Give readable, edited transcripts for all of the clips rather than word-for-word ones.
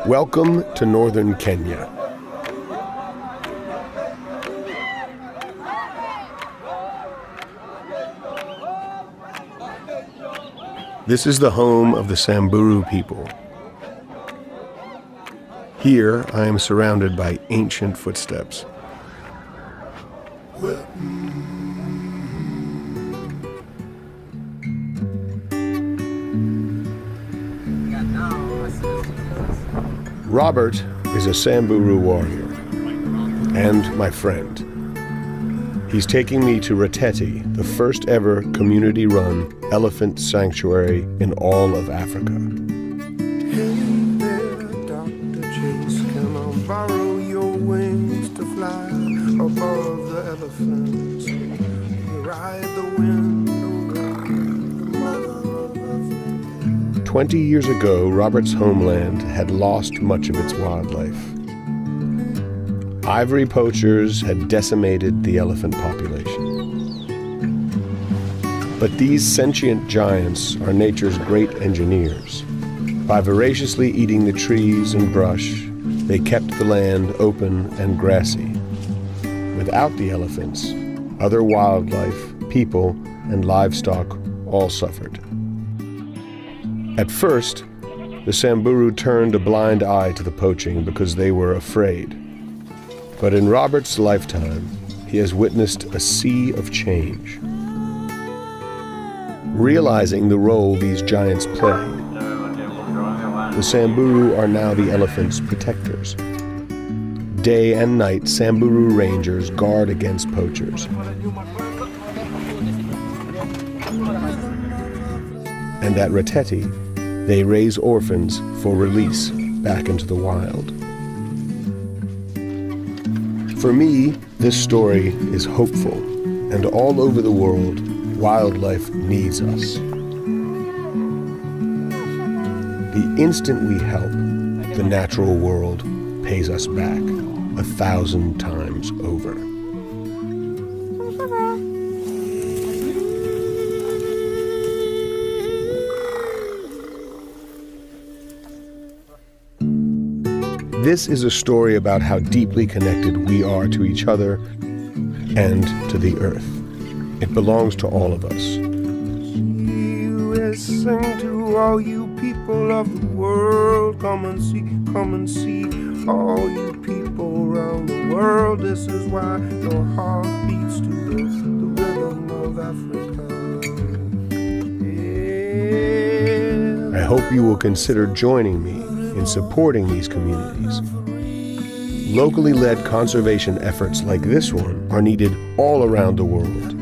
Welcome to northern Kenya. This is the home of the Samburu people. Here, I am surrounded by ancient footsteps. Robert is a Samburu warrior and my friend. He's taking me to Reteti, the first ever community-run elephant sanctuary in all of Africa. Hey there, Dr. Chase, can I borrow your wings to fly above the elephants? Ride the wind, oh God. 20 years ago, Robert's homeland had lost much of its wildlife. Ivory poachers had decimated the elephant population. But these sentient giants are nature's great engineers. By voraciously eating the trees and brush, they kept the land open and grassy. Without the elephants, other wildlife, people, and livestock all suffered. At first, the Samburu turned a blind eye to the poaching because they were afraid. But in Robert's lifetime, he has witnessed a sea of change. Realizing the role these giants play, the Samburu are now the elephants' protectors. Day and night, Samburu rangers guard against poachers. And at Reteti, they raise orphans for release back into the wild. For me, this story is hopeful, and all over the world, wildlife needs us. The instant we help, the natural world pays us back 1,000 times over. This is a story about how deeply connected we are to each other and to the earth. It belongs to all of us. Listen to all you people of the world. Come and see, all you people around the world. This is why your heart beats to the rhythm of Africa. Yeah. I hope you will consider joining me in supporting these communities. Locally led conservation efforts like this one are needed all around the world.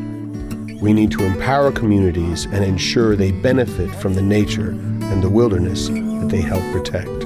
We need to empower communities and ensure they benefit from the nature and the wilderness that they help protect.